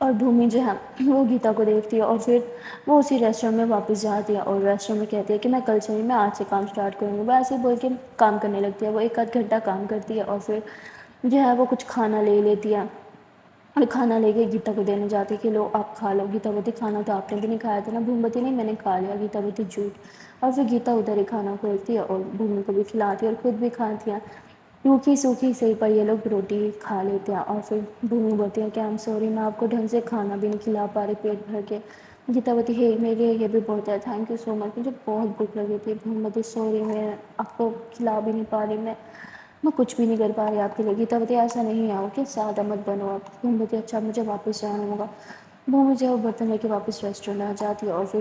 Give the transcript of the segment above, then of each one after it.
اور بھومی جو ہے وہ گیتا کو دیکھتی ہے اور پھر وہ اسی ریسٹورینٹ میں واپس جاتی ہے اور ریسٹورینٹ میں کہتی ہے کہ میں کل سے نہیں، میں آج سے کام اسٹارٹ کروں گی، وہ ایسے ہی بول کے کام کرنے لگتی ہے۔ وہ ایک آدھ گھنٹہ کام کرتی ہے اور پھر جو ہے وہ کچھ کھانا لے لیتی ہے اور کھانا لے کے گیتا کو دینے جاتی ہے کہ لو آپ کھا لو۔ گیتا بولتی کھانا تو آپ نے بھی نہیں کھایا تھا نا؟ بھومی بولتی نہیں میں نے کھا لیا۔ گیتا بولتی جھوٹ۔ اور پھر گیتا ادھر ہی کھانا کھولتی ہے اور بھومی کو بھی کھلاتی ہے اور خود بھی کھاتی ہے۔ روکھی سوکھی صحیح پر یہ لوگ روٹی کھا لیتے ہیں اور پھر بھومی بولتی ہے کہ آئی ایم سوری، میں آپ کو ڈھنگ سے کھانا بھی نہیں کھلا پا رہی پیٹ بھر کے۔ گیتا بولتی ہے میرے لیے یہ بھی بہت ہے، تھینک یو سو مچ، مجھے بہت بھوک لگی تھی۔ بھومی بولتی سوری، میں آپ کو کھلا بھی نہیں پا رہی، میں کچھ بھی نہیں کر پا رہی آپ کے لیے۔ گیتا بولتی ایسا نہیں ہے اوکے، سادہ مت بنو آپ۔ بھومی بولتی اچھا مجھے واپس جانا ہوگا۔ بھومی جو ہے وہ برتن لے کے واپس ریسٹورینٹ آ جاتی ہے اور پھر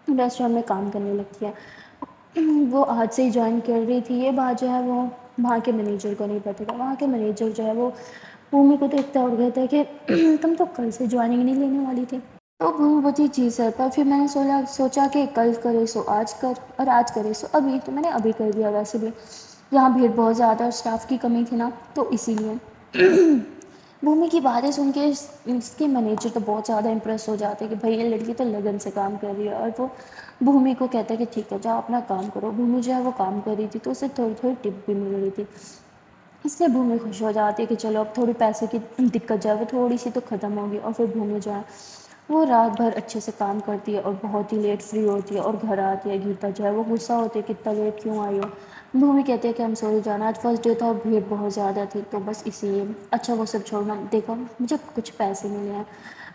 ریسٹورینٹ میں کام کرنے لگتی ہے۔ وہ آج سے ہی جوائن کر رہی تھی، یہ بات جو ہے وہ وہاں کے مینیجر کو نہیں پتہ تھا۔ وہاں کے مینیجر جو ہے وہ بھومی کو دیکھتا اور کہتا ہے کہ تم تو کل سے جوائننگ نہیں لینے والی تھی۔ تو بھومی بولتی جی سر، پر پھر میں نے سوچا کہ کل کرے سو آج کر، اور آج کرے سو ابھی، تو میں نے ابھی کر دیا۔ ویسے بھی یہاں بھیڑ بہت زیادہ اور اسٹاف کی کمی تھی نا، تو اسی لیے۔ بھومی کی باتیں سن کے اس کے مینیجر تو بہت زیادہ امپریس ہو جاتے ہیں کہ بھائی یہ لڑکی تو لگن سے کام کر رہی ہے، اور وہ بھومی کو کہتا ہے کہ ٹھیک ہے جاؤ اپنا کام کرو۔ بھومی جو ہے وہ کام کر رہی تھی تو اسے تھوڑی تھوڑی ٹپ بھی مل رہی تھی، اس لیے بھومی خوش ہو جاتی ہے کہ چلو اب تھوڑی پیسے کی دقت جو ہے وہ تھوڑی سی تو ختم ہوگی۔ اور پھر بھومی جو ہے وہ رات بھر اچھے سے کام کرتی ہے اور بہت ہی لیٹ فری ہوتی ہے اور گھر آتی ہے۔ گیتا جو ہے وہ غصہ ہوتی ہے کہ اتنا لیٹ کیوں آئی ہو؟ بھومی کہتے ہیں کہ ہم سوری جانا، آج فرسٹ ڈے تھا اور بھیڑ بہت زیادہ تھی تو بس اسی لیے۔ اچھا وہ سب چھوڑنا، دیکھو مجھے کچھ پیسے ملے ہیں۔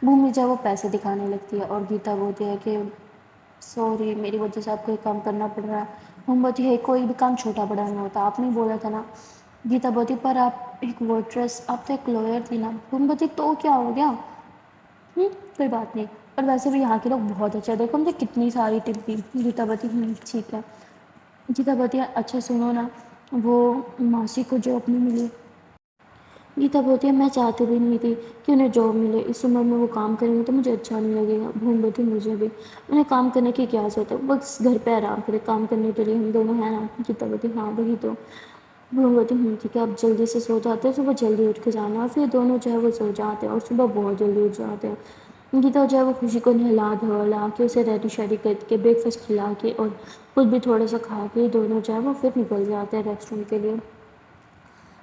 بھومی جو ہے وہ پیسے دکھانے لگتی ہے اور گیتا بولتی ہے کہ سوری میری وجہ سے آپ کو یہ کام کرنا پڑ رہا ہے۔ بھومی بولتی ہے کوئی بھی کام چھوٹا بڑا نہیں ہوتا، آپ نے بولا تھا نا۔ گیتا بولتی پر آپ ایک ویٹریس، آپ تو ایک لوئر تھی نا۔ بھومی بولتی تو کیا ہو گیا، کوئی بات نہیں، اور ویسے بھی یہاں کے لوگ بہت اچھے ہیں، دیکھو مجھے کتنی ساری ٹپ دی۔ گیتا بولتی ٹھیک ہے۔ گیتا بولتی ہے اچھا سنو نا، وہ ماسی کو جاب نہیں ملی۔ گیتا بولتی ہے میں چاہتی بھی نہیں تھی کہ انہیں جاب ملے، اس عمر میں وہ کام کریں گے تو مجھے اچھا نہیں لگے گا۔ بھومی بولتی مجھے بھی، انہیں کام کرنے کی کیا ضرورت ہے، بس گھر پہ آرام کرے، کام کرنے کے لیے ہم دونوں ہیں نا۔ گیتا بولتی ہاں وہی تو۔ بھومی بولتی ٹھیک ہے اب جلدی سے سو جاتے ہیں، صبح جلدی اٹھ کے جانا، اور پھر دونوں جو ہے وہ سو جاتے ہیں اور صبح بہت جلدی اٹھ جاتے ہیں۔ گیتا جو ہے وہ خوشی کو نہلا دھلا کے اسے ریڈی شیڈی کر کے بریک فاسٹ کھلا کے اور خود بھی تھوڑا سا کھا کے دونوں جو ہے وہ پھر نکل جاتے ہیں ریسٹورینٹ کے لیے۔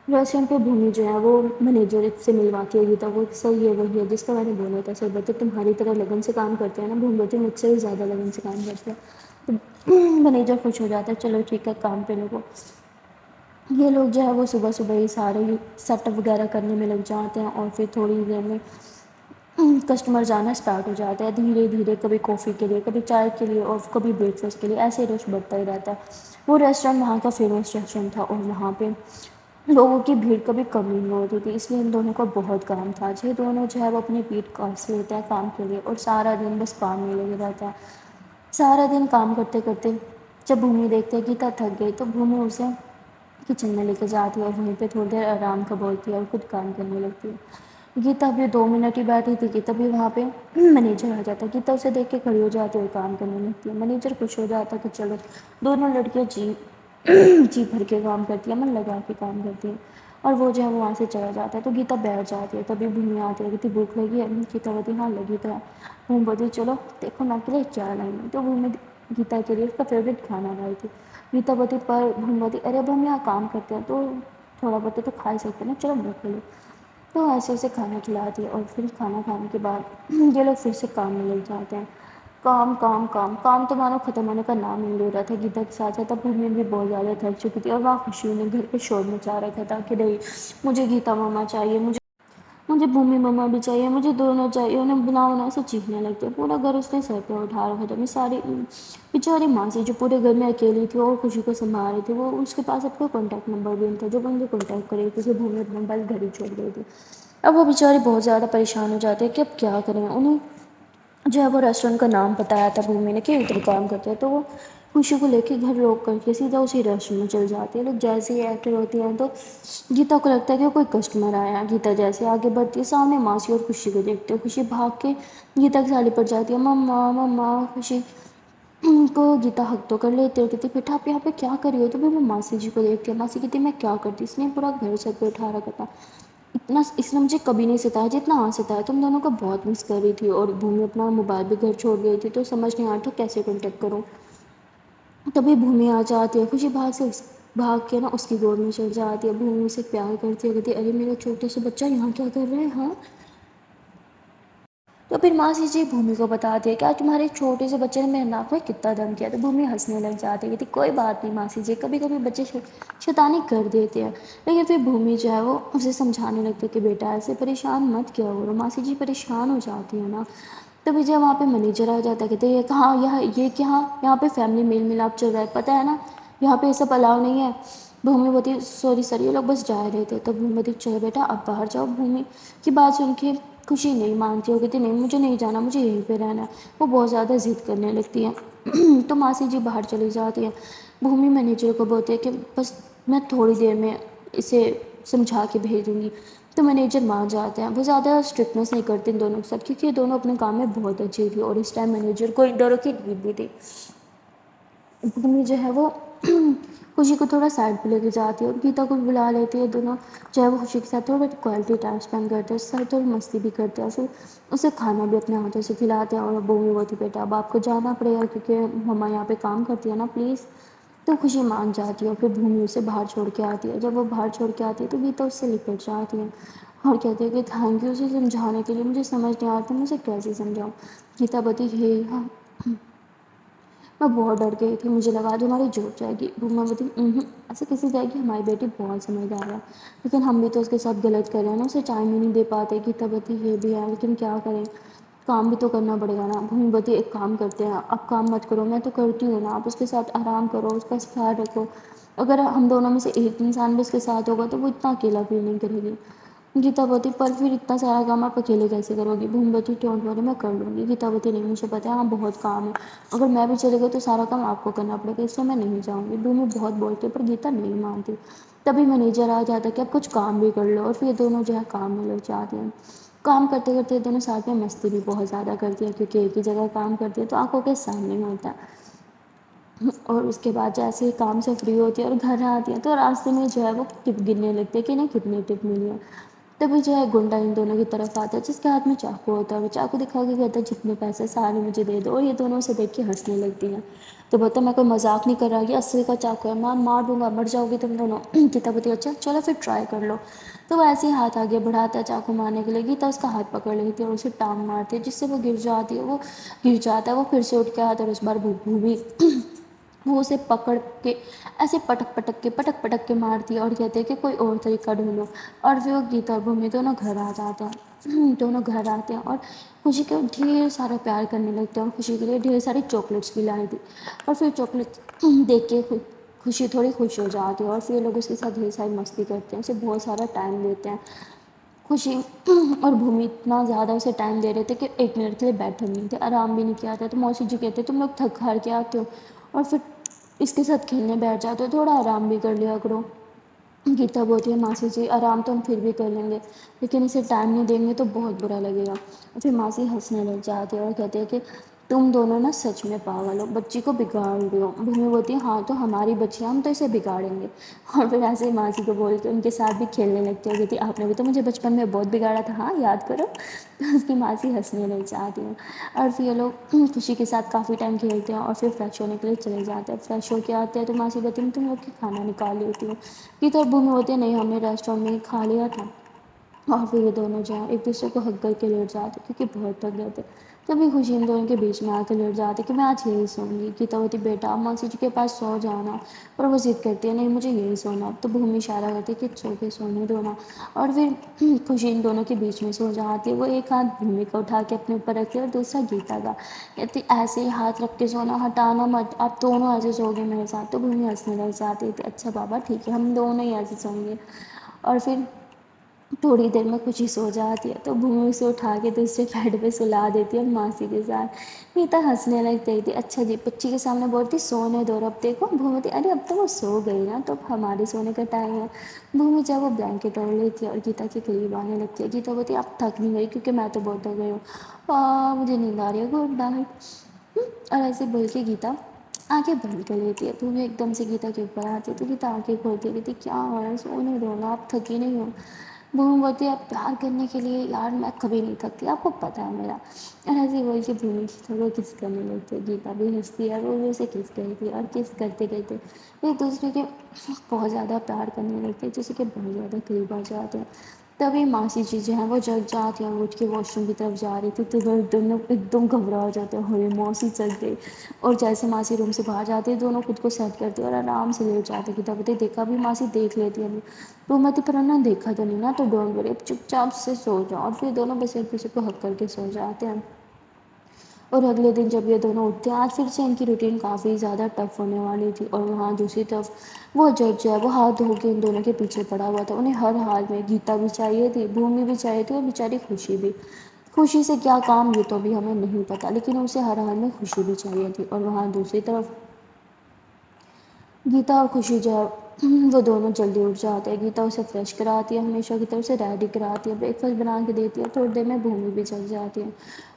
ریسٹورینٹ پہ بھومی جو ہے وہ مینیجر سے ملواتی ہے گیتا کو، صحیح ہے وہی ہے جس کا میں نے بولا تھا، سر بولتے تمہاری طرح لگن سے کام کرتے ہیں نا؟ بھومی بولتی مجھ سے بھی زیادہ لگن سے کام کرتے ہیں۔ تو مینیجر خوش ہو جاتا ہے چلو ٹھیک ہے کام پہ لگو۔ یہ لوگ جو ہے وہ صبح صبح ہی سارے سیٹ اپ وغیرہ کرنے میں لگ جاتے ہیں اور پھر تھوڑی دیر میں کسٹمر آنا اسٹارٹ ہو جاتا ہے دھیرے دھیرے، کبھی کافی کے لیے، کبھی چائے کے لیے اور کبھی بریک فاسٹ کے لیے، ایسے ہی رش بڑھتا ہی رہتا ہے۔ وہ ریسٹورینٹ وہاں کا فیمس ریسٹورینٹ تھا اور وہاں پہ لوگوں کی بھیڑ کبھی کمی نہیں ہوتی تھی، اس لیے ان دونوں کا بہت کام تھا۔ یہ دونوں جو ہے وہ اپنی پیٹ کاٹ لیتے ہیں کام کے لیے اور سارا دن بس کام میں لگے رہتا ہے۔ سارا دن کام کرتے کرتے جب بھومی دیکھتے ہیں گیتا تھک گئی تو بھومی اسے کچن میں لے کے جاتی ہے اور وہیں پہ تھوڑی دیر آرام کا بولتی ہے اور خود کام کرنے لگتی ہے۔ گیتا ابھی 2 منٹ ہی بیٹھی تھی کہ تبھی وہاں پہ مینیجر آ جاتا ہے۔ گیتا اسے دیکھ کے کھڑی ہو جاتی ہے اور کام کرنے لگتی ہے۔ مینیجر خوش ہو جاتا ہے کہ چلو دونوں لڑکیاں جی بھر کے کام کرتی ہیں، من لگا کے کام کرتی ہیں، اور وہ جو ہے وہ وہاں سے چلا جاتا ہے۔ تو گیتا بیٹھ جاتی ہے، تبھی بھومی آتی ہے کہتی بھوک لگی ہے؟ گیتا بولتی ہاں لگی تو ہے۔ بھومی بولتی چلو دیکھو میں آپ کے لیے کیا لائی ہوں، تو بھومی گیتا کے لیے اس کا فیوریٹ کھانا لائی تھی۔ گیتا بولتی پر بھومی بولتی ارے اب ہم یہاں کام کرتے ہیں تو تھوڑا بہت تو کھا ہی سکتے ہیں نا، چلو دیکھ لو۔ تو ایسے اسے کھانا کھلاتی ہے اور پھر کھانا کھانے کے بعد یہ لوگ پھر سے کام میں لگ جاتے ہیں۔ کام کام کام کام تو مانو ختم ہونے کا نام نہیں لے رہا تھا گیتا کے ساتھ ساتھ۔ اب بھومی بھی بہت زیادہ تھک چکی تھی اور وہاں خوشی نے گھر پہ شور مچا رکھا تھا کہ نہیں مجھے گیتا ماما چاہیے، مجھے بھومی ماما بھی چاہیے، مجھے دونوں چاہیے۔ انہیں بنا بنا سے چیخنے لگتے، پورا گھر اس نے سر پہ اٹھا رکھا تھا۔ میں ساری بیچاری ماسی جو پورے گھر میں اکیلی تھی اور خوشی کو سنبھال رہی تھی، وہ اس کے پاس اب کوئی کانٹیکٹ نمبر بھی نہیں تھا جو بندے کانٹیکٹ کرے تھے، اسے بھومی اپنا موبائل گھر ہی چھوڑ گئی تھی۔ اب وہ بیچارے بہت زیادہ پریشان ہو جاتے ہیں کہ اب کیا کریں۔ انہیں جو ہے وہ ریسٹورینٹ کا نام بتایا تھا بھومی نے کہ ادھر کام کرتے ہیں، تو وہ خوشی کو لے کے گھر روک کر کے سیدھا اسی ریسٹورینٹ میں چل جاتے ہیں۔ لوگ جیسے ہی انٹر ہوتے ہیں تو گیتا کو لگتا ہے کہ کوئی کسٹمر آیا ہے۔ گیتا جیسے آگے بڑھتی ہے سامنے ماسی اور خوشی کو دیکھتے ہیں، خوشی بھاگ کے گیتا کے ساڑی پڑ جاتی ہے، مما مما۔ خوشی کو گیتا حق تو کر لیتے ہو، کہتی بیٹا آپ یہاں پہ کیا کر رہی ہو؟ تو پھر وہ ماسی جی کو دیکھتی ہے، ماسی کہتی میں کیا کرتی، اس نے پورا گھر سر پہ اٹھا رکھا تھا۔ اتنا اس نے مجھے کبھی نہیں ستایا جتنا آج ستایا، تم دونوں کو بہت مس کر رہی تھی، اور بھومی اپنا موبائل بھی گھر چھوڑ گئی تھی، تو سمجھ نہیں آ رہا تھا کیسے کانٹیکٹ کروں۔ تبھی بھومی آ جاتی ہے، خوشی بھاگ کے نا اس کی گود میں چڑھ جاتی ہے، بھومی اسے پیار کرتی ہے، کہتی ہے ارے میرا چھوٹے سے بچہ یہاں کیا کر رہے ہیں ہاں۔ تو پھر ماسی جی بھومی کو بتاتی ہے کہ آج تمہارے چھوٹے سے بچے نے میرے ناک میں کتنا دم کیا، تو بھومی ہنسنے لگ جاتی ہے، کہتی کوئی بات نہیں ماسی جی، کبھی کبھی بچے شیطانی کر دیتے ہیں۔ لیکن پھر بھومی جو ہے وہ اسے سمجھانے لگتی ہے کہ بیٹا ایسے پریشان مت کیا کرو، ماسی جی پریشان ہو جاتی ہے نا۔ تبھی جب وہاں پہ منیجر آ جاتا ہے، کہتے ہیں یہ کہاں یہ کہاں یہاں پہ فیملی میل ملاپ چل رہا ہے، پتہ ہے نا یہاں پہ یہ سب الاؤ نہیں ہے۔ بھومی بولتی سوری سر یہ لوگ بس جا رہے تھے، تب بھومی بولتی چلو بیٹا اب باہر جاؤ۔ بھومی کی بات سن کے خوشی نہیں مانتی، وہ کہتی نہیں مجھے نہیں جانا، مجھے یہیں پہ رہنا ہے، وہ بہت زیادہ ضد کرنے لگتی ہے۔ تو ماسی جی باہر چلی جاتی ہے، بھومی مینیجر کو بولتی ہے کہ بس میں تھوڑی دیر میں اسے سمجھا کے بھیج دوں گی۔ تو مینیجر مان جاتے ہیں، وہ زیادہ اسٹرکٹنس نہیں کرتے ان دونوں کے ساتھ، کیونکہ یہ دونوں اپنے کام میں بہت اچھی تھی، اور اس ٹائم مینیجر کو ان دونوں کی نیڈ بھی تھی۔ بھومی جو ہے وہ خوشی کو تھوڑا سائڈ پہ لے کے جاتی ہے، اور گیتا کو بلا لیتی ہے، دونوں جو ہے وہ خوشی کے ساتھ تھوڑا کوالٹی ٹائم اسپینڈ کرتے ہیں، اس کے ساتھ تھوڑی مستی بھی کرتے ہیں، پھر اسے کھانا بھی اپنے ہاتھوں سے کھلاتے ہیں، اور بھومی بولتی بیٹا اب آپ کو جانا پڑے گا کیونکہ مما یہاں پہ کام کرتی ہے نا پلیز۔ تو خوشی مان جاتی ہے، اور پھر بھومی اسے باہر چھوڑ کے آتی ہے، جب وہ باہر چھوڑ کے آتی ہے تو گیتا اس سے لپٹ جاتی ہے اور کہتی ہے کہ تھینک یو اسے سمجھانے کے لیے، مجھے سمجھ نہیں آتا مجھے کیسے سمجھاؤں۔ گیتا بولتی ہے ہاں میں بہت ڈر گئی تھی، مجھے لگا تمہاری جھوٹ جائے گی۔ بھومی بولتی ایسے کیسے جائے گی، ہماری بیٹی بہت سمجھدار ہے، لیکن ہم بھی تو اس کے ساتھ غلط کر رہے ہیں نا، اسے ٹائم ہی نہیں دے پاتے۔ گیتا بولتی یہ بھی ہے لیکن کیا کریں، کام بھی تو کرنا پڑے گا نا۔ بھومی بولتی ایک کام کرتے ہیں، اب کام مت کرو، میں تو کرتی ہوں نا، آپ اس کے ساتھ آرام کرو، اس کا خیال رکھو، اگر ہم دونوں میں سے ایک انسان بھی اس کے ساتھ ہوگا تو وہ اتنا اکیلا فیل نہیں کرے گی۔ گیتا بولتی پر پھر اتنا سارا کام آپ اکیلے کیسے کرو گی۔ بھومی بولتی ڈونٹ وری میں کر لوں گی۔ گیتا بولتی نہیں مجھے پتہ ہے ہاں بہت کام ہے، اگر میں بھی چلے گئی تو سارا کام آپ کو کرنا پڑے گا، اس لیے میں نہیں جاؤں گی۔ بھومی بہت بولتی ہے پر گیتا نہیں مانتی۔ تبھی مینیجر آ جاتا ہے کہ اب کچھ کام بھی کر لو، اور پھر یہ دونوں جو ہے کام میں لگ جاتے ہیں۔ کام کرتے کرتے دونوں ساتھ میں مستی بھی بہت زیادہ کرتی ہیں، کیونکہ ایک ہی جگہ کام کرتی ہے تو آنکھوں کے سامنے ہوتا ہے۔ اور اس کے بعد جیسے ہی کام سے فری ہوتی ہے اور گھر آتی ہے تو راستے میں جو ہے وہ ٹپ گننے لگتے ہیں کہ انہیں کتنی ٹپ ملی ہے۔ تبھی جو ہے گنڈا ان دونوں کی طرف آتا ہے جس کے ہاتھ میں چاقو ہوتا ہے، وہ چاقو دکھا کے کہتا ہے جتنے پیسے سارے مجھے دے دو، اور یہ دونوں اسے دیکھ کے ہنسنے لگتی ہیں۔ تو بولتا ہے میں کوئی مذاق نہیں کر رہا، یہ اصلی کا چاقو ہے، میں مار دوں گا مر جاؤ گی تم دونوں۔ گیتا بولتی ہے اچھا چلو پھر ٹرائی کر لو۔ تو وہ ایسے ہی ہاتھ آگے بڑھاتا ہے چاقو مارنے کے لیے، گیتا اس کا ہاتھ پکڑ لیتی ہے اور اسے ٹانگ مارتی ہے، جس سے وہ گر جاتی ہے، وہ گر جاتا ہے، وہ پھر سے اٹھ کے آتا ہے، اور اس بار بھی وہ اسے پکڑ کے ایسے پٹک پٹک کے مارتی ہے، اور کہتے ہیں کہ کوئی اور طریقہ ڈھونڈو۔ اور پھر وہ گیتا اور بھومی دونوں گھر آ جاتے ہیں، دونوں گھر آتے ہیں اور خوشی کو ڈھیر سارا پیار کرنے لگتے ہیں، اور خوشی کے لیے ڈھیر ساری چاکلیٹس بھی لائی تھی، اور پھر چاکلیٹ دیکھ کے خوشی تھوڑی خوش ہو جاتی ہے، اور پھر لوگ اس کے ساتھ ڈھیر ساری مستی کرتے ہیں، اسے بہت سارا ٹائم دیتے ہیں۔ خوشی اور بھومی اتنا زیادہ اسے ٹائم دے رہے تھے کہ ایک منٹ کے لیے بیٹھے نہیں تھے، آرام بھی نہیں کیا تھا۔ تو موسی جی کہتے تم لوگ تھک ہار کے آتے ہو اور پھر اس کے ساتھ کھیلنے بیٹھ جاتے ہو، تھوڑا آرام بھی کر لیا کرو۔ گیتا بولتی ہے ماسی جی آرام تو ہم پھر بھی کر لیں گے، لیکن اسے ٹائم نہیں دیں گے تو بہت برا لگے گا۔ اور پھر ماسی ہنسنے لگ جاتی ہے اور کہتے ہیں کہ تم دونوں نا سچ میں پاگل ہو، بچی کو بگاڑ رہے ہو۔ بھومی بولتی ہے ہاں تو ہماری بچی ہے، ہم تو اسے بگاڑیں گے۔ اور پھر ایسے ہی ماسی کو بول کے ان کے ساتھ بھی کھیلنے لگتے ہیں، کہتی آپ نے بھی تو مجھے بچپن میں بہت بگاڑا تھا، ہاں یاد کرو۔ تو اس کی ماسی ہنسنے لگ جاتی ہیں، اور پھر یہ لوگ خوشی کے ساتھ کافی ٹائم کھیلتے ہیں، اور پھر فریش ہونے کے لیے چلے جاتے ہیں۔ فریش ہو کے آتے ہیں تو ماسی کہتی ہیں تم لوگ کی کھانا نکال لیتی ہوں، یہ تو بھومی ہوتی ہے نہیں ہم نے ریسٹورینٹ میں ہی کھا لیا تھا۔ اور پھر یہ دونوں جو ہیں ایک دوسرے کو ہگ کر کے لیٹ جاتے کیونکہ بہت تھک گئے تھے۔ تبھی خوشی ان دونوں کے بیچ میں آ کے لیٹ جاتی کہ میں آج یہی سوں گی۔ گیتا ہوتی بیٹا آپ ماسی جی کے پاس سو جانا، اور وہ ضد کرتی ہے نہیں مجھے یہی سونا۔ تو بھومی اشارہ کرتی کہ سو کے سونے دو نا، اور پھر خوشی ان دونوں کے بیچ میں سو جاتی ہے، وہ ایک ہاتھ بھومی کا اٹھا کے اپنے اوپر رکھتی ہے اور دوسرا گیتا کا، کہتی ایسے ہی ہاتھ رکھ کے سونا، ہٹانا مت، آپ دونوں ایسے سو گے میرے ساتھ۔ تو بھومی ہنسنے لگ جاتی کہ اچھا بابا ٹھیک ہے ہم دونوں ہی ایسے سوئیں گے۔ اور پھر تھوڑی دیر میں خوشی سو جاتی ہے تو بھومی اسے اٹھا کے دوسرے بیڈ پہ سلا دیتی ہے ماسی کے ساتھ۔ گیتا ہنسنے لگتی تھی اچھا جی بچی کے سامنے بولتی سونے دو اب دیکھو، بھومی بولتی ارے اب تو وہ سو گئی نا تو اب ہمارے سونے کا ٹائم ہے۔ بھومی جب وہ بلینکٹ اوڑھ لیتی ہے اور گیتا کے قریب آنے لگتی ہے، گیتا بولتی اب تھک نہیں گئی کیونکہ میں تو بہت تھک گئی ہوں، مجھے نیند آ رہی ہے گڈ نائٹ۔ اور ایسے بول کے گیتا آنکھیں بند کر لیتی ہے، بھومی ایک دم سے گیتا کے اوپر آتی ہے تو گیتا آنکھیں کھولتی ہے، کہتی کیا ہوا ہے سونے دو نا آپ تھکی نہیں ہو۔ وہ بولتی ہے پیار کرنے کے لیے یار میں کبھی نہیں تھکتی، آپ کو پتہ ہے میرا، اور ایسے ہی بول کے بھومی تھوڑا کس کرنے لگتے، گیتا بھی ہنستی ہے، وہ بھی اسے کس کرتی تھی اور کس کرتے کرتے ایک دوسرے کے بہت زیادہ پیار کرنے لگتے ہیں، جیسے کہ بہت زیادہ قریب آ جاتے ہیں۔ تبھی ماسی جی جو ہیں وہ جگ جاتی ہیں، وہ اٹھ کے واش روم کی طرف جا رہی تھی تو دونوں ایک دم گھبرا جاتے ہیں، ہوئے موسی چل گئی، اور جیسے ماسی روم سے باہر جاتے ہیں دونوں خود کو سیٹ کرتے اور آرام سے لیٹ جاتے کہ تب دیکھا بھی ماسی دیکھ لیتی ہے تو میں تو پرنا دیکھا تو نہیں نا، تو ڈونٹ وری چپ چاپ سے سو جاؤ، اور پھر دونوں بس ایک دوسرے کو ہگ کر کے سو جاتے ہیں۔ اور اگلے دن جب یہ دونوں اٹھتے ہیں، آج پھر سے ان کی روٹین کافی زیادہ ٹف ہونے والی تھی، اور وہاں دوسری طرف وہ جج ہے، وہ ہاتھ دھو کے ان دونوں کے پیچھے پڑا ہوا تھا، انہیں ہر حال میں گیتا بھی چاہیے تھی، بھومی بھی چاہیے تھی، اور بیچاری خوشی بھی۔ خوشی سے کیا کام یہ تو بھی ہمیں نہیں پتہ، لیکن اسے ہر حال میں خوشی بھی چاہیے تھی، اور وہاں دوسری طرف گیتا اور خوشی جو ہے وہ دونوں جلدی اٹھ جاتے ہیں، گیتا اسے فریش کراتی ہے، ہمیشہ کی طرف سے ریڈی کراتی ہے، بریک فاسٹ بنا کے دیتی ہے، تھوڑی دیر میں بھومی بھی چل جاتی ہے،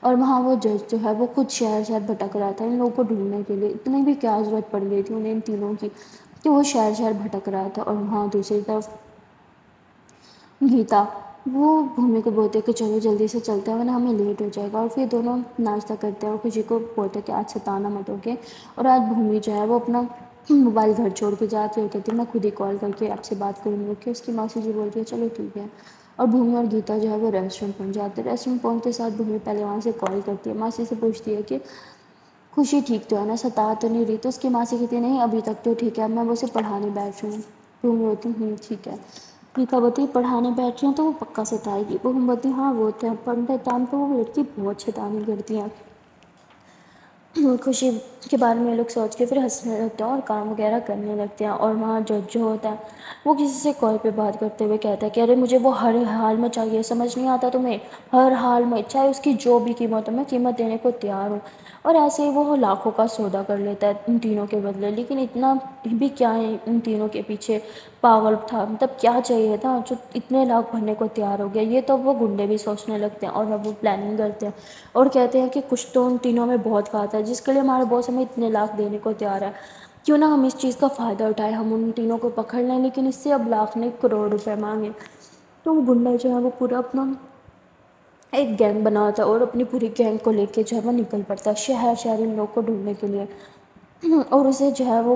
اور وہاں وہ جج جو ہے وہ خود شہر شہر بھٹک رہا تھا ان لوگوں کو ڈھونڈنے کے لیے، اتنی بھی کیا ضرورت پڑ گئی تھی انہیں ان تینوں کی کہ وہ شہر شہر بھٹک رہا تھا، اور وہاں دوسری طرف گیتا وہ بھومی کو بولتے کہ چلو جلدی سے چلتے ہیں ورنہ ہمیں لیٹ ہو جائے گا، اور پھر دونوں ناشتہ کرتے ہیں اور خوشی کو بولتے کہ آج ستانا مت ہوگے، اور آج بھومی جو ہے وہ اپنا موبائل گھر چھوڑ کے جاتی ہے، کہتی ہے میں خود ہی کال کر کے آپ سے بات کروں گی کہ اس کی ماسی جی بولتی ہے چلو ٹھیک ہے، اور بھومی اور گیتا جو ہے وہ ریسٹورینٹ پہنچ جاتے ہیں، ریسٹورینٹ پہنچتے ساتھ بھومی پہلے وہاں سے کال کرتی ہے، ماسی سے پوچھتی ہے کہ خوشی ٹھیک تو ہے نا، ستا تو نہیں رہی، تو اس کی ماسی کہتی ہے نہیں ابھی تک تو ٹھیک ہے، اب میں وہ اسے پڑھانے بیٹھ رہی ہوں، بھومی بولتی ٹھیک ہے، گیتا بولتی پڑھانے بیٹھ رہی ہوں تو وہ پکا ستائے گی، بھومی بولتی ہاں وہ تو ہے، پڑھنے ٹائم تو وہ لڑکی بہت شیطانی کرتی ہے۔ خوشی کے بارے میں یہ لوگ سوچ کے پھر ہنسنے لگتے ہیں اور کام وغیرہ کرنے لگتے ہیں، اور وہاں جج جو ہوتا ہے وہ کسی سے کال پہ بات کرتے ہوئے کہتا ہے کہ ارے مجھے وہ ہر حال میں چاہیے، سمجھ نہیں آتا تمہیں، ہر حال میں چاہے اس کی جو بھی قیمت ہو میں قیمت دینے کو تیار ہوں، اور ایسے ہی وہ لاکھوں کا سودا کر لیتا ہے ان تینوں کے بدلے، لیکن اتنا بھی کیا ہے ان تینوں کے پیچھے پاگل تھا، مطلب کیا چاہیے تھا جو اتنے لاکھ بھرنے کو تیار ہو گیا، یہ تو وہ گنڈے بھی سوچنے لگتے ہیں اور اب وہ پلاننگ کرتے ہیں اور کہتے ہیں کہ کچھ تو ان تینوں میں بہت کھاتا ہے جس کے لیے ہمارا باس ہمیں اتنے لاکھ دینے کو تیار ہے، کیوں نہ ہم اس چیز کا فائدہ اٹھائیں، ہم ان تینوں کو پکڑ لیں لیکن اس سے اب لاکھ نہیں کروڑ روپے مانگیں۔ تو وہ گنڈا جو ہے وہ پورا اپنا ایک گینگ بناتا ہے اور اپنی پوری گینگ کو لے کے جو ہے وہ نکل پڑتا ہے شہر شہر ان لوگ کو ڈھونڈنے کے لیے، اور اسے جو ہے وہ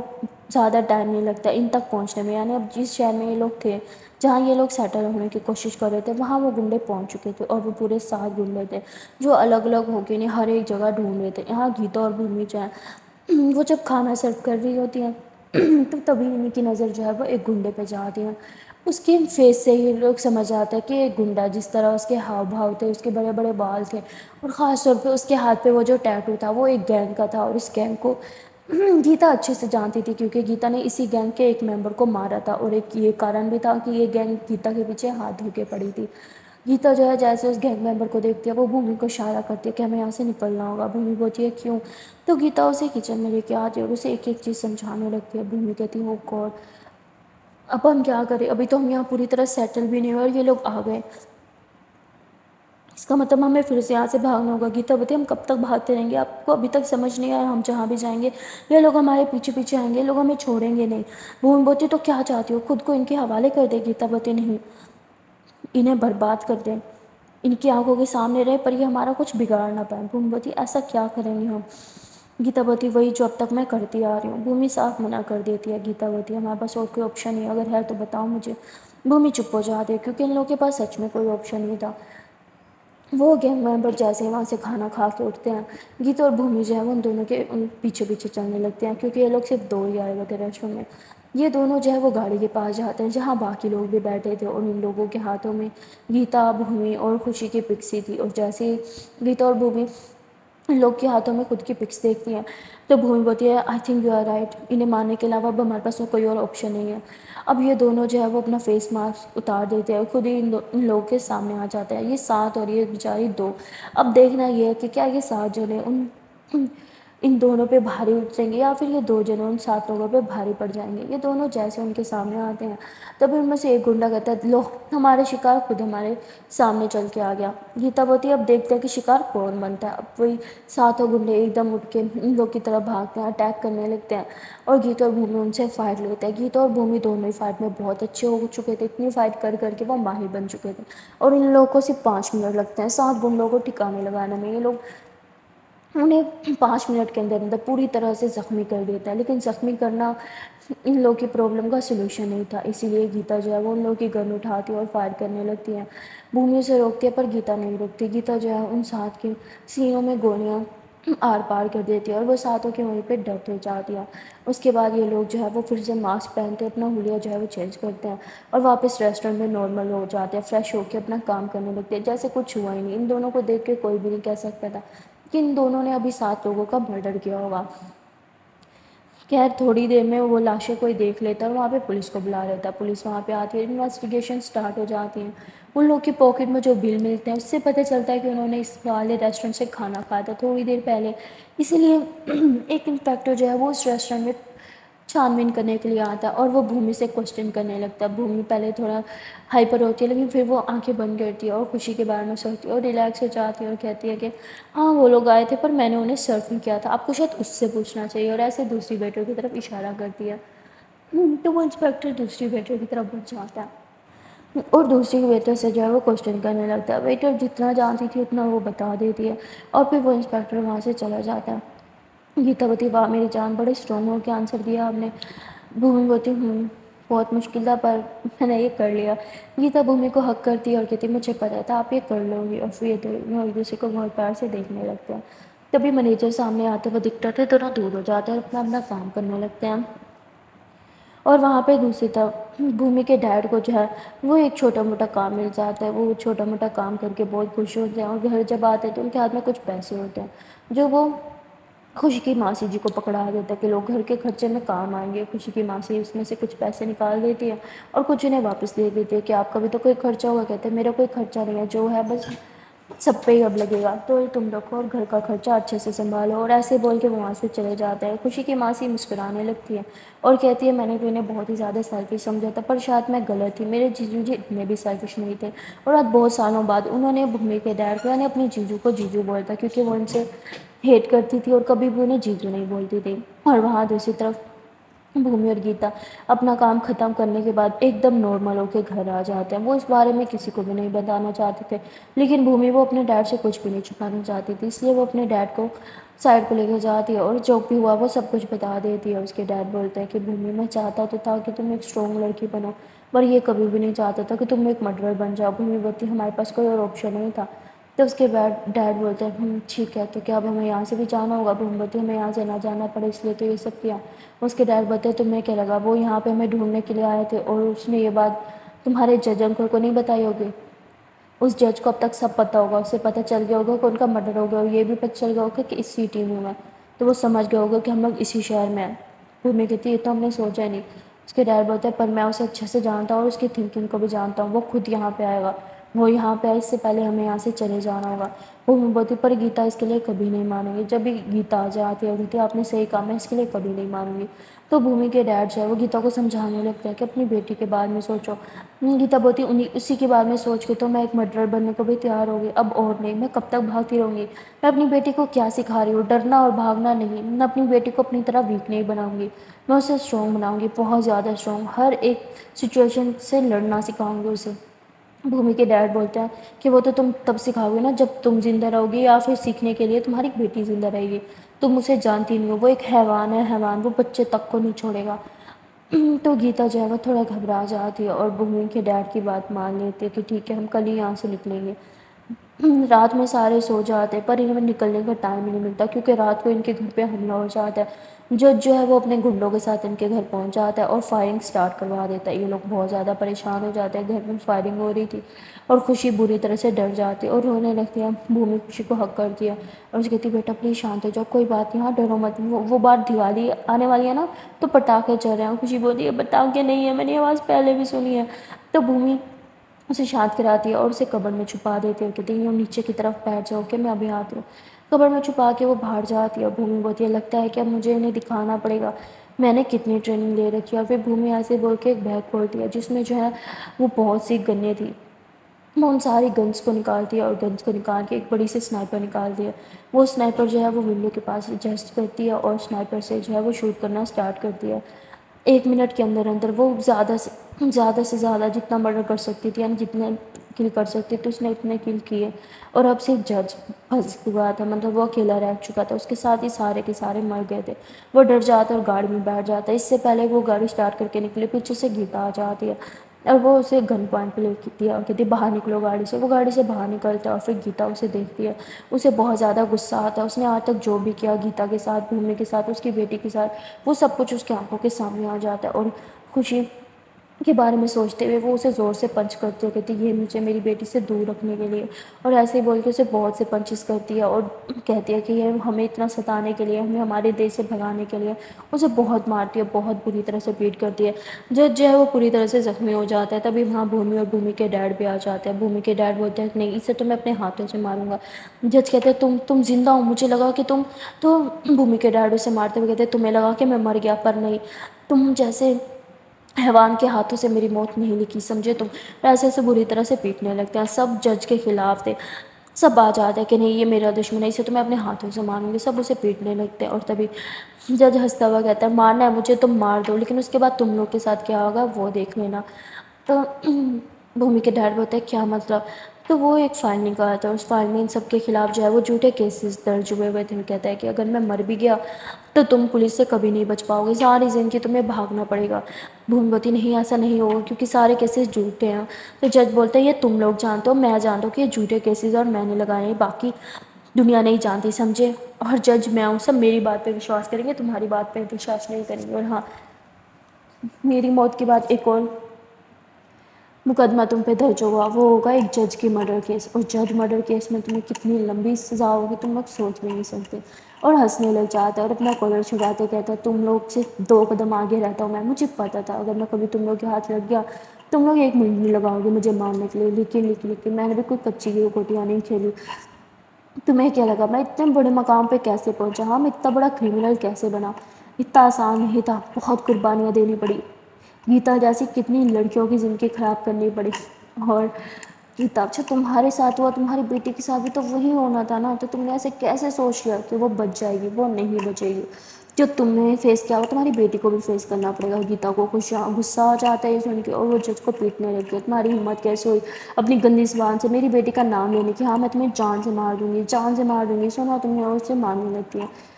زیادہ ٹائم نہیں لگتا ان تک پہنچنے میں، یعنی اب جس شہر میں یہ لوگ تھے جہاں یہ لوگ سیٹل ہونے کی کوشش کر رہے تھے وہاں وہ گنڈے پہنچ چکے تھے، اور وہ پورے 7 گنڈے تھے جو الگ الگ ہو کے انہیں ہر ایک جگہ ڈھونڈ رہے تھے۔ یہاں گیتا اور بھومی جو ہے وہ جب کھانا سرو کر رہی ہوتی ہیں تو تبھی ان کی نظر جو ہے وہ ایک گنڈے پہ جاتی ہے، اس کے فیس سے ہی لوگ سمجھ آتا ہے کہ ایک گنڈا جس طرح اس کے ہاؤ بھاؤ تھے، اس کے بڑے بڑے بال تھے، اور خاص طور پہ اس کے ہاتھ پہ وہ جو ٹیٹو تھا وہ ایک گینگ کا تھا، اور اس گینگ کو گیتا اچھے سے جانتی تھی کیونکہ گیتا نے اسی گینگ کے ایک ممبر کو مارا تھا، اور ایک یہ کارن بھی تھا کہ یہ گینگ گیتا کے پیچھے ہاتھ دھو کے پڑی تھی۔ گیتا جو ہے جیسے اس گینگ ممبر کو دیکھتی ہے وہ بھومی کو اشارہ کرتی ہے کہ ہمیں یہاں سے نکلنا ہوگا، بھومی بولتی ہے کیوں، تو گیتا اسے کچن میں لے کے آتی ہے اور اسے ایک ایک چیز سمجھانے لگتی ہے، بھومی کہتی ہے او گاڈ اب ہم کیا کریں، ابھی تو ہم یہاں پوری طرح سیٹل بھی نہیں ہوئے اور یہ لوگ آ گئے، اس کا مطلب ہمیں پھر سے یہاں سے بھاگنا ہوگا۔ گیتا بولتی ہم کب تک بھاگتے رہیں گے، آپ کو ابھی تک سمجھ نہیں آیا ہم جہاں بھی جائیں گے یہ لوگ ہمارے پیچھے پیچھے آئیں گے، یہ لوگ ہمیں چھوڑیں گے نہیں۔ بھومی بولتی تو کیا چاہتی ہو، خود کو ان کے حوالے کر دے، گیتا بولتی نہیں انہیں برباد کر دیں، ان کی آنکھوں کے سامنے رہے پر یہ ہمارا کچھ بگاڑ نہ پائے۔ بھومی بولتی ایسا کیا کریں گے ہم، گیتا بولتی وہی جو اب تک میں کرتی آ رہی ہوں۔ بھومی صاف منع کر دیتی ہے، گیتا بولتی ہے ہمارے پاس اور کوئی آپشن نہیں، اگر ہے تو بتاؤ مجھے۔ بھومی چپ ہو جاتی ہے کیونکہ ان لوگوں کے پاس سچ میں کوئی آپشن نہیں تھا۔ وہ گینگ ممبر جیسے ہی وہاں سے کھانا کھا کے اٹھتے ہیں گیتا اور بھومی جو ہے وہ ان دونوں کے پیچھے پیچھے چلنے لگتے ہیں کیونکہ یہ لوگ صرف دو ہی آئے ہوئے تھے ریسٹورینٹ میں۔ یہ دونوں جو ہے وہ گاڑی کے پاس جاتے ہیں جہاں باقی لوگ بھی بیٹھے تھے، اور ان لوگوں کے ہاتھوں میں گیتا، بھومی اور خوشی کی پکسی تھی، اور جیسے ہی گیتا اور بھومی ان لوگ کے ہاتھوں میں خود کی پکس دیکھتی ہیں تو بھومی بولتی ہے I think you are right, انہیں ماننے کے علاوہ اب ہمارے پاس کوئی اور آپشن نہیں ہے۔ اب یہ دونوں جو ہے وہ اپنا فیس ماسک اتار دیتے ہیں اور خود ہی ان لوگوں کے سامنے آ جاتا ہے، یہ 7 اور یہ بیچاری 2۔ اب دیکھنا یہ ہے کہ کیا یہ 7 جنے ان ان دونوں پہ بھاری اتریں گے یا پھر یہ دو جنوں ان 7 لوگوں پہ بھاری پڑ جائیں گے۔ یہ دونوں جیسے ان کے سامنے آتے ہیں تب ان میں سے ایک گنڈا کہتا ہے لو ہمارے شکار خود ہمارے سامنے چل کے آ گیا۔ گیتا بولتی ہے اب دیکھتے ہیں کہ شکار کون بنتا ہے۔ اب وہی 7 گنڈے ایک دم اٹھ کے ان لوگ کی طرف بھاگتے ہیں، اٹیک کرنے لگتے ہیں اور گیتا اور بھومی ان سے فائٹ لیتے ہیں۔ گیتا اور بھومی دونوں ہی فائٹ میں بہت اچھے ہو چکے تھے، اتنی فائٹ کر کر کے وہ ماہر بن چکے تھے اور ان لوگوں کو صرف 5 منٹ لگتے ہیں 7 گنڈوں کو ٹھکانے لگانے میں۔ یہ لوگ انہیں 5 منٹ کے اندر اندر پوری طرح سے زخمی کر دیتا ہے، لیکن زخمی کرنا ان لوگوں کی پرابلم کا سلوشن نہیں تھا، اسی لیے گیتا جو ہے وہ ان لوگوں کی گن اٹھاتی ہے اور فائر کرنے لگتی ہے۔ بھومی اسے روکتی ہے پر گیتا نہیں روکتی۔ گیتا جو ہے ان 7 کے سینوں میں گولیاں آر پار کر دیتی ہے اور وہ 7 کے وہیں پہ ڈیتھ ہو جاتی ہے۔ اس کے بعد یہ لوگ جو ہے وہ پھر سے ماسک پہنتے ہیں، اپنا حلیہ جو ہے وہ چینج کرتے ہیں اور واپس ریسٹورینٹ میں نارمل ہو جاتے ہیں، فریش ہو کے اپنا کام کرنے لگتے ہیں جیسے کچھ ہوا ہی نہیں۔ ان دونوں کو دیکھ کے کوئی بھی نہیں کہہ سکتا تھا کہ ان دونوں نے ابھی 7 لوگوں کا مرڈر کیا ہوگا۔ خیر تھوڑی دیر میں وہ لاشیں کوئی دیکھ لیتا ہے اور وہاں پہ پولیس کو بلا لیتا ہے۔ پولیس وہاں پہ آتی ہے، انویسٹیگیشن سٹارٹ ہو جاتی ہیں۔ ان لوگ کی پاکٹ میں جو بل ملتے ہیں اس سے پتہ چلتا ہے کہ انہوں نے اس والے ریسٹورینٹ سے کھانا کھایا تھا تھوڑی دیر پہلے، اسی لیے ایک انسپیکٹر جو ہے وہ اس ریسٹورینٹ میں چھان بین کرنے کے لیے آتا ہے اور وہ بھومی سے کوسچن کرنے لگتا ہے۔ بھومی پہلے تھوڑا ہائپر ہوتی ہے لیکن پھر وہ آنکھیں بند کرتی ہے اور خوشی کے بارے میں سوچتی ہے اور ریلیکس ہو جاتی ہے اور کہتی ہے کہ ہاں وہ لوگ آئے تھے پر میں نے انہیں سرو نہیں کیا تھا، آپ کو شاید اس سے پوچھنا چاہیے، اور ایسے دوسری ویٹر کی طرف اشارہ کرتی ہے۔ تو وہ انسپیکٹر دوسری ویٹر کی طرف بڑھ جاتا ہے اور دوسری ویٹر سے جو ہے وہ کوسچن کرنے لگتا ہے۔ ویٹر جتنا جانتی تھی اتنا وہ بتا دیتی ہے اور پھر وہ انسپیکٹر وہاں سے چلا جاتا ہے۔ گیتا بولتی واہ میری جان بڑے اسٹرانگ ہو کے آنسر دیا آپ نے۔ بھومی بولتی بہت مشکل تھا پر میں نے یہ کر لیا۔ گیتا بھومی کو حق کرتی ہے اور کہتی مجھے پتا تھا آپ یہ کر لو گی، اور پھر یہ دونوں ایک دوسرے کو بہت پیار سے دیکھنے لگتے ہیں۔ تبھی مینیجر سامنے آتے ہوئے دکھتا تھا، دونوں دور ہو جاتے ہیں اور اپنا اپنا کام کرنے لگتے ہیں۔ اور وہاں پہ دوسری طرف بھومی کے ڈیڈ کو جو ہے وہ ایک چھوٹا موٹا کام مل جاتا ہے، وہ چھوٹا موٹا کام کر کے بہت خوش ہوتے ہیں اور گھر جب آتے ہیں تو ان کے ہاتھ میں کچھ پیسے ہوتے ہیں جو وہ خوشی کی ماسی جی کو پکڑا دیتا ہے کہ لوگ گھر کے خرچے میں کام آئیں گے۔ خوشی کی ماسی اس میں سے کچھ پیسے نکال دیتی ہے اور کچھ انہیں واپس دے دیتی ہے کہ آپ کا بھی تو کوئی خرچہ ہوگا۔ کہتے ہیں میرا کوئی خرچہ نہیں ہے، جو ہے بس سب پہ ہی اب لگے گا، تو تم رکھو اور گھر کا خرچہ اچھے سے سنبھالو، اور ایسے بول کے وہ وہاں سے چلے جاتا ہے۔ خوشی کی ماسی مسکرانے لگتی ہے اور کہتی ہے میں نے تو انہیں بہت ہی زیادہ سیلفش سمجھا تھا پر شاید میں غلط تھی، میرے جیجو جی اتنے بھی سیلفش نہیں تھے۔ اور آج بہت سالوں بعد انہوں نے بھومی کے ڈیڈ کو یعنی اپنی جیجو کو جیجو بولتا کیونکہ وہ ان سے ہیٹ کرتی تھی اور کبھی بھی انہیں جیجو نہیں بولتی تھی۔ اور وہاں دوسری طرف بھومی اور گیتا اپنا کام ختم کرنے کے بعد ایک دم نارمل ہو کے گھر آ جاتے ہیں۔ وہ اس بارے میں کسی کو بھی نہیں بتانا چاہتے تھے لیکن بھومی وہ اپنے ڈیڈ سے کچھ بھی نہیں چھپانا چاہتی تھی، اس لیے وہ اپنے ڈیڈ کو سائڈ پہ لے کے جاتی ہے اور جو بھی ہوا وہ سب کچھ بتا دیتی ہے۔ اس کے ڈیڈ بولتے ہیں کہ بھومی میں چاہتا تو تھا کہ تم ایک اسٹرانگ لڑکی بنو پر یہ کبھی بھی نہیں چاہتا تھا کہ تم ایک مرڈرر بن جاؤ۔ بھومی بولتی ہمارے پاس کوئی اور آپشن نہیں تھا۔ تو اس کے بعد ڈیڈ بولتے ہیں ٹھیک ہے تو کیا اب ہمیں یہاں سے بھی جانا ہوگا؟ بھومی بولتی ہمیں یہاں سے نہ جانا پڑے اس لیے تو یہ سب کیا۔ اس کے ڈیڈ بولتے ہیں تمہیں کیا لگا وہ یہاں پہ ہمیں ڈھونڈنے کے لیے آئے تھے اور اس نے یہ بات تمہارے جج انکل کو نہیں بتائی ہوگی؟ اس جج کو اب تک سب پتہ ہوگا، اسے پتہ چل گیا ہوگا کہ ان کا مرڈر ہو گیا اور یہ بھی پتہ چل گیا ہوگا کہ اس سٹی میں ہے، تو وہ سمجھ گیا ہوگا کہ ہم لوگ اسی شہر میں ہیں۔ بھومی کہتی ہے یہ تو ہم نے سوچا ہی نہیں۔ اس کے ڈیڈ بولتے ہیں پر میں اسے اچھے سے جانتا ہوں اور اس کی تھنکنگ کو بھی جانتا ہوں، وہ خود یہاں پہ آئے گا، وہ یہاں پہ آئے اس سے پہلے ہمیں یہاں سے چلے جانا ہوگا۔ بھومی بولتی پر گیتا اس کے لیے کبھی نہیں مانوں گی۔ جب بھی گیتا آ جاتی ہے کہتی ہے آپ نے صحیح کہا میں اس کے لیے کبھی نہیں مانوں گی۔ تو بھومی کے ڈیڈ جو ہے وہ گیتا کو سمجھانے لگتے ہیں کہ اپنی بیٹی کے بارے میں سوچو۔ گیتا بولتی اسی کے بارے میں سوچ کے تو میں ایک مرڈرر بننے کو بھی تیار ہوگی، اب اور نہیں، میں کب تک بھاگتی رہوں گی؟ میں اپنی بیٹی کو کیا سکھا رہی ہوں؟ ڈرنا اور بھاگنا نہیں، میں اپنی بیٹی کو اپنی طرح ویک نہیں بناؤں گی، میں اسے اسٹرانگ بناؤں گی، بہت زیادہ اسٹرانگ، ہر ایک سچویشن سے لڑنا سکھاؤں گی اسے۔ بھومی کے ڈیڈ بولتے ہیں کہ وہ تو تم تب سکھاؤ گے نا جب تم زندہ رہو گی یا پھر سیکھنے کے لیے تمہاری بیٹی زندہ رہے گی، تم اسے جانتی نہیں ہو، وہ ایک حیوان ہے، حیوان، وہ بچے تک کو نہیں چھوڑے گا۔ تو گیتا جو ہے وہ تھوڑا گھبرا جاتی ہے اور بھومی کے ڈیڈ کی بات مان لیتی ہے کہ ٹھیک ہے ہم کل ہی یہاں سے نکلیں گے۔ رات میں سارے سو جاتے ہیں پر انہیں نکلنے کا ٹائم ہی نہیں ملتا کیونکہ رات کو ان کے گھر پہ حملہ ہو جاتا ہے۔ جج جو ہے وہ اپنے گنڈوں کے ساتھ ان کے گھر پہنچ جاتا ہے اور فائرنگ سٹارٹ کروا دیتا ہے۔ یہ لوگ بہت زیادہ پریشان ہو جاتے ہیں، گھر میں فائرنگ ہو رہی تھی اور خوشی بری طرح سے ڈر جاتی ہے اور رونے لگتی ہے۔ بھومی خوشی کو حق کرتی ہے اور اسے کہتی ہے بیٹا پلیز شانت ہو جاؤ، کوئی بات نہیں، ہاں ڈرو مت، وہ بار دیوالی آنے والی ہے نا تو پٹاخے چل رہے ہیں۔ خوشی بولتی ہے پٹاخے نہیں ہے، میں نے آواز پہلے بھی سنی ہے۔ تو بھومی اسے شانت کراتی ہے اور اسے قبر میں چھپا دیتی ہے اور کہتی ہے یوں نیچے کی طرف بیٹھ جاؤ کہ میں ابھی آتی ہوں۔ قبر میں چھپا کے وہ باہر جاتی ہے اور بھومی بولتی ہے لگتا ہے کہ اب مجھے انہیں دکھانا پڑے گا، میں نے کتنی ٹریننگ لے رکھی ہے۔ اور پھر بھومی ایسے بول کے ایک بیگ کھولتی ہے جس میں جو ہے وہ بہت سی گنیں تھی، وہ ان ساری گنز کو نکالتی ہے اور گنز کو نکال کے ایک بڑی سی سنائپر نکالتی ہے۔ وہ سنائپر جو ہے وہ ونڈو کے پاس ایڈجسٹ کرتی ہے اور سنائپر سے جو ہے وہ شوٹ کرنا سٹارٹ کرتی ہے۔ 1 منٹ کے اندر اندر وہ زیادہ سے زیادہ جتنا مرڈر کر سکتی تھی، یعنی جتنے کل کر سکتی تھی اس نے اتنے کل کیے۔ اور اب صرف جج پھنس ہوا تھا، مطلب وہ اکیلا رہ چکا تھا، اس کے ساتھ ہی سارے کے سارے مر گئے تھے۔ وہ ڈر جاتا ہے اور گاڑی میں بیٹھ جاتا ہے۔ اس سے پہلے وہ گاڑی سٹارٹ کر کے نکلے، پیچھے سے گیتا آ جاتی ہے اور وہ اسے گن پوائنٹ پہ لے کے ہے اور کہتی ہے باہر نکلو گاڑی سے۔ وہ گاڑی سے باہر نکلتا ہے اور پھر گیتا اسے دیکھتی ہے، اسے بہت زیادہ غصہ آتا ہے۔ اس نے آج تک جو بھی کیا گیتا کے ساتھ، بھومی کے ساتھ، اس کی بیٹی کے ساتھ، وہ سب کچھ اس کی آنکھوں کے سامنے آ جاتا ہے اور خوشی کے بارے میں سوچتے ہوئے وہ اسے زور سے پنچ کرتی ہے، کہتی ہے یہ مجھے میری بیٹی سے دور رکھنے کے لیے، اور ایسے ہی بول کے اسے بہت سے پنچز کرتی ہے اور کہتی ہے کہ یہ ہمیں اتنا ستانے کے لیے، ہمیں ہمارے دیش سے بھگانے کے لیے۔ اسے بہت مارتی ہے، بہت بری طرح سے بیٹ کرتی ہے۔ جج جو ہے وہ پوری طرح سے زخمی ہو جاتا ہے۔ تبھی وہاں بھومی اور بھومی کے ڈیڈ بھی آ جاتے ہیں۔ بھومی کے ڈیڈ بولتے ہیں کہ نہیں، اسے تو میں اپنے ہاتھوں سے ماروں گا۔ جج کہتے ہیں تم زندہ ہو، مجھے لگا کہ تم، تو بھومی کے ڈیڈ اسے مارتے ہوئے کہتے ہیں تمہیں لگا کہ میں مر گیا، پر نہیں، تم جیسے حیوان کے ہاتھوں سے میری موت نہیں لکھی، سمجھے تم؟ ایسے ایسے بری طرح سے پیٹنے لگتے ہیں۔ سب جج کے خلاف تھے، سب آ جاتے ہیں کہ نہیں یہ میرا دشمن ہے، اسے تو میں اپنے ہاتھوں سے ماروں گی۔ سب اسے پیٹنے لگتے ہیں اور تبھی جج ہنستا ہوا کہتا ہے مارنا ہے مجھے تم مار دو، لیکن اس کے بعد تم لوگ کے ساتھ کیا ہوگا وہ دیکھ لینا۔ تو بھومی کے ڈیڈ بولتے ہیں کیا مطلب؟ تو وہ ایک فائل نکالا تھا، اس فائل میں ان سب کے خلاف جو ہے وہ جھوٹے کیسز درج ہوئے ہوئے تھے۔ وہ کہتا ہے کہ اگر میں مر بھی گیا تو تم پولیس سے کبھی نہیں بچ پاؤ گے، ساری زندگی تمہیں بھاگنا پڑے گا۔ بھومی بولتی نہیں ایسا نہیں ہوگا کیونکہ سارے کیسز جھوٹے ہیں۔ تو جج بولتے ہیں یہ تم لوگ جانتے ہو، میں جانتا ہوں کہ یہ جھوٹے کیسز اور میں نے لگائے ہیں، باقی دنیا نہیں جانتی، سمجھے؟ اور جج میں ہوں، سب میری بات پہ وشواس کریں گے، تمہاری بات پہ وشواس نہیں کریں گے۔ اور ہاں، میری موت کے بعد ایک اور مقدمہ تم پہ درج ہوگا، وہ ہوگا ایک جج کی مرڈر کیس، اور جج مرڈر کیس میں تمہیں کتنی لمبی سزا ہوگی تم لوگ سوچ بھی نہیں سکتے۔ اور ہنسنے لگ جاتا ہے اور اپنا کالر چھڑاتے کہتا ہے تم لوگ سے 2 قدم آگے رہتا ہوں میں، مجھے پتا تھا اگر میں کبھی تم لوگ کے ہاتھ لگ گیا تم لوگ 1 منٹ نہیں لگاؤ گے مجھے مارنے کے لیے، لیکن میں نے بھی کوئی کچی کی گوٹیاں نہیں کھیلی۔ تمہیں کیا لگا میں اتنے بڑے مقام پہ کیسے پہنچا؟ ہاں، میں اتنا بڑا کرمنل کیسے بنا؟ اتنا آسان نہیں تھا، بہت قربانیاں دینی پڑی، گیتا جیسی کتنی لڑکیوں کی زندگی خراب کرنی پڑی۔ اور گیتا اچھا تمہارے ساتھ ہوا، تمہاری بیٹی کے ساتھ بھی تو وہی ہونا تھا نا، تو تم نے ایسے کیسے سوچ لیا کہ وہ بچ جائے گی؟ وہ نہیں بچے گی، جو تم نے فیس کیا وہ تمہاری بیٹی کو بھی فیس کرنا پڑے گا۔ گیتا کو غصہ آ جاتا ہے یہ سن کے اور وہ جج کو پیٹنے لگتی ہے، تمہاری ہمت کیسے ہوئی اپنی گندی زبان سے میری بیٹی کا نام لینے کی؟ ہاں میں تمہیں جان سے مار دوں گی، جان سے مار دوں گی، سنا تم نے؟ اور اسے مارنے لگتی ہے۔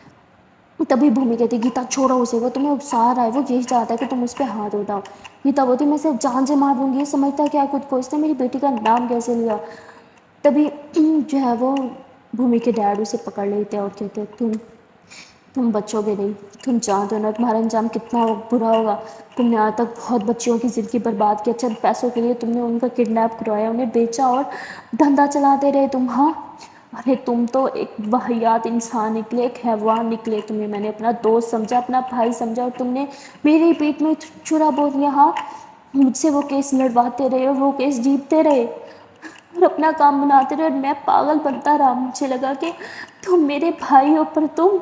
تبھی بھومی کہتی ہے گیتا چھوڑو اسے، وہ تمہیں اکسا رہا ہے، وہ یہی چاہتا ہے کہ تم اس پہ ہاتھ اٹھاؤ۔ گیتا بولتی میں اسے جان سے مار دوں گی، یہ سمجھتا ہے کیا خود کو؟ اس نے میری بیٹی کا نام کیسے لیا؟ تبھی جو ہے وہ بھومی کے ڈیڈ اسے پکڑ لیتے ہیں اور کہتے ہیں تم بچو گے نہیں، تم جانتے ہو نا تمہارا انجام کتنا برا ہوگا، تم نے آج تک بہت بچیوں کی زندگی برباد کی، چند پیسوں کے لیے تم نے ان کا کڈنیپ کروایا، انہیں بیچا اور دھندا چلاتے رہے تم۔ ہاں ارے تم تو ایک واہیات انسان نکلے، ایک حیوان نکلے، تمہیں میں نے اپنا دوست سمجھا، اپنا بھائی سمجھا، اور تم نے میری پیٹھ میں چھرا بول دیا۔ ہاں مجھ سے وہ کیس لڑواتے رہے اور وہ کیس جیتتے رہے اور اپنا کام بناتے رہے، اور میں پاگل بنتا رہا، مجھے لگا کہ تم میرے بھائی ہو، پر تم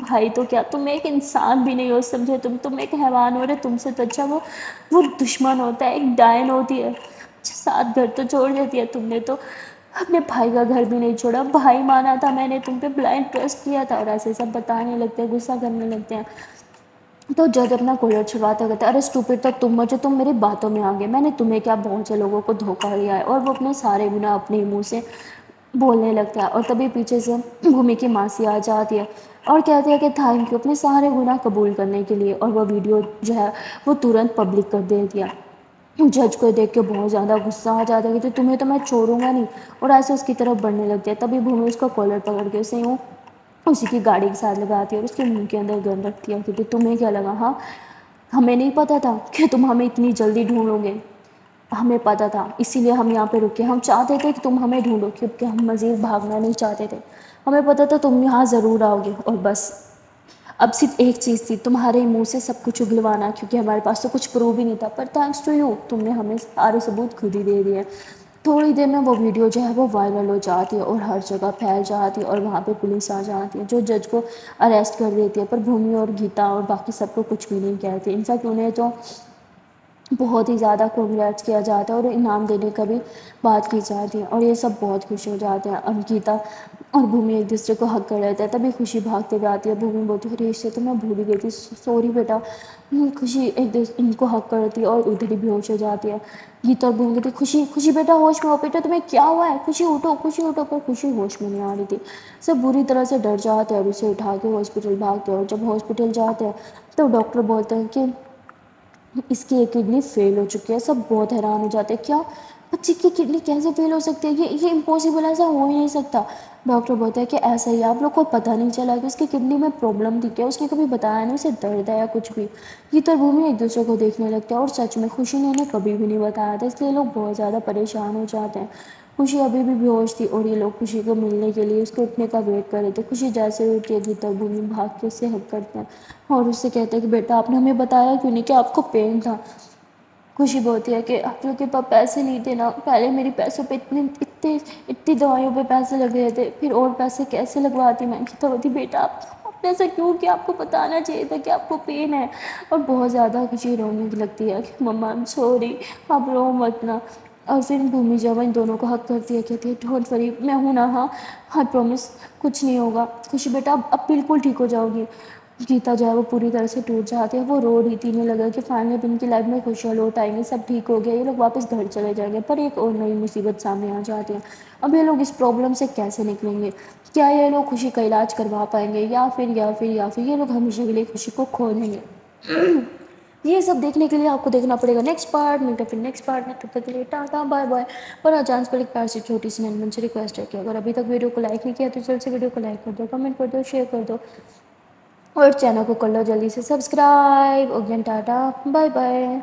بھائی تو کیا، تم ایک انسان بھی نہیں ہو، سمجھے؟ تم ایک حیوان ہو رہے، تم سے تو اچھا وہ دشمن ہوتا ہے، ایک ڈائن ہوتی ہے، 7 گھر تو چھوڑ دیتی ہے، تم نے تو اپنے بھائی کا گھر بھی نہیں چھوڑا، بھائی مانا تھا میں نے، تم پہ بلائنڈ ٹرسٹ کیا تھا، اور ایسے سب بتانے لگتے ہیں، غصہ کرنے لگتے ہیں۔ تو جج اپنا کولر چھڑواتا کہتا ہے ارے اسٹوپڈ تو تم ہو جو تم میری باتوں میں آ گئے، میں نے تمہیں کیا بہت سے لوگوں کو دھوکہ دیا ہے، اور وہ اپنے سارے گناہ اپنے منہ سے بولنے لگتا ہے۔ اور تبھی پیچھے سے بھومی کی ماسی آ جاتی ہے اور کہتی ہے کہ تھینک یو اپنے سارے گناہ قبول کرنے کے لیے، اور وہ ویڈیو جو ہے وہ ترنت پبلک کر دے دیا۔ جج کو دیکھ کے بہت زیادہ غصہ آ جاتا ہے کہ تمہیں تو میں چھوڑوں گا نہیں، اور ایسے اس کی طرف بڑھنے لگتی ہے۔ تبھی بھومی اس کا کالر پکڑ کے اسے یوں اسی کی گاڑی کے ساتھ لگاتی ہے اور اس کے منہ کے اندر گن رکھتی ہے، کیونکہ تمہیں کیا لگا؟ ہاں ہمیں نہیں پتا تھا کہ تم ہمیں اتنی جلدی ڈھونڈو گے، ہمیں پتا تھا، اسی لیے ہم یہاں پہ رکے، ہم چاہتے تھے کہ تم ہمیں ڈھونڈو کیونکہ ہم مزید بھاگنا نہیں چاہتے تھے، ہمیں پتا تھا تم یہاں ضرور آؤ گے، اور بس اب صرف ایک چیز تھی تمہارے منہ سے سب کچھ اگلوانا، کیونکہ ہمارے پاس تو کچھ پروف ہی نہیں تھا، پر تھینکس ٹو یو تم نے ہمیں سارے ثبوت خود ہی دے دیے۔ تھوڑی دیر میں وہ ویڈیو جو ہے وہ وائرل ہو جاتی ہے اور ہر جگہ پھیل جاتی ہے، اور وہاں پہ پولیس آ جاتی ہے جو جج کو اریسٹ کر دیتی ہے، پر بھومی اور گیتا اور باقی سب کو کچھ بھی نہیں کہتی۔ انفیکٹ انہیں تو بہت ہی زیادہ کنگریٹس کیا جاتا ہے اور انعام دینے کا بھی بات کی جاتی ہے، اور یہ سب بہت خوش ہو جاتے ہیں۔ اب گیتا اور بھومی ایک دوسرے کو حق کر لیتے ہیں، تبھی خوشی بھاگتے ہوئے آتی ہے۔ بھومی بولتی ہے ارے اس سے تو میں بھول ہی گئی تھی، سوری بیٹا۔ خوشی ایک دوسرے ان کو حق کرتی ہے اور ادھر ہی بے ہوش ہو جاتی ہے۔ گیتا اور بھومی کہتی ہے خوشی خوشی بیٹا ہوش میں ہو، بیٹا تمہیں کیا ہوا ہے، خوشی اٹھو خوشی اٹھو، پر خوشی ہوش میں نہیں آ رہی تھی۔ سب بری طرح سے ڈر جاتے ہیں اور اسے اٹھا کے ہاسپٹل بھاگتے ہیں، اور جب ہاسپٹل جاتے ہیں تو ڈاکٹر بولتے ہیں کہ اس کی ایک کڈنی فیل ہو چکی ہے۔ سب بہت حیران ہو جاتے ہیں، کیا بچی کی کڈنی کیسے فیل ہو سکتی ہے، یہ امپاسبل، ایسا ہو ہی نہیں سکتا۔ ڈاکٹر بولتا ہے کہ ایسا ہی آپ لوگ کو پتہ نہیں چلا کہ اس کی کڈنی میں پرابلم تھی کیا، اس نے کبھی بتایا نہیں اسے درد ہے یا کچھ بھی۔ یہ تو بھومی ایک دوسرے کو دیکھنے لگتے ہیں، اور سچ میں خوشی نے انہیں کبھی بھی نہیں بتایا تھا، اس لیے لوگ بہت زیادہ پریشان ہو جاتے ہیں۔ خوشی ابھی بھی بے ہوش تھی اور یہ لوگ خوشی کو ملنے کے لیے اس کے اٹھنے کا ویٹ کر رہے تھے۔ خوشی جیسے ہی اٹھتی ہے گیتا اور بھومی بھاگ کے اس سے ہگ کرتے ہیں اور اس سے کہتے ہیں کہ بیٹا آپ نے ہمیں بتایا کیوں نہیں کہ آپ کو پین تھا۔ خوشی بولتی ہے کہ آپ لوگ کے پاس پیسے نہیں تھے نا، پہلے میری پیسوں پہ اتنی دوائیوں پہ پیسے لگ رہے تھے، پھر اور پیسے کیسے لگواتی میں۔ گیتا بولتی بیٹا آپ نے ایسا کیوں کیا، آپ کو بتانا چاہیے تھا کہ آپ کو پین ہے۔ اور بہت زیادہ خوشی رونے لگتی ہے کہ مما آئی ایم سوری، آپ رو مت نا۔ اور پھر بھومی جب ان دونوں کو حق کرتی ہے کہتی ہے ڈونٹ وری، میں ہوں نا، ہاں آئی پرومس کچھ نہیں ہوگا۔ خوشی بیٹا اب بالکل ٹھیک ہو جاؤ گی۔ گیتا جو ہے وہ پوری طرح سے ٹوٹ جاتی ہے، وہ رو رہی تھی، انہیں لگا کہ فائنلی ان کی لائف میں خوشیاں لوٹ آئیں گی، سب ٹھیک ہو گیا، یہ لوگ واپس گھر چلے جائیں گے۔ پر ایک اور نئی مصیبت سامنے آ جاتی ہے۔ اب یہ لوگ اس پرابلم سے کیسے نکلیں گے؟ کیا یہ لوگ خوشی کا علاج کروا پائیں گے، یا پھر یہ لوگ ہمیشہ کے لیے خوشی کو کھو دیں گے؟ یہ سب دیکھنے کے لیے آپ کو دیکھنا پڑے گا نیکسٹ پارٹ میں، تو پھر نیکسٹ پارٹ میں، تب تک کے لیے ٹاٹا بائے بائے۔ اور چانس پر ایک پیار سے چھوٹی سی ننھن سے ریکویسٹ ہے کہ اگر ابھی تک ویڈیو کو لائک نہیں کیا تو جلد سے ویڈیو کو لائک کر دو، کمنٹ کر دو، شیئر کر دو، اور چینل کو کر لو جلدی سے subscribe. Okay tata bye bye.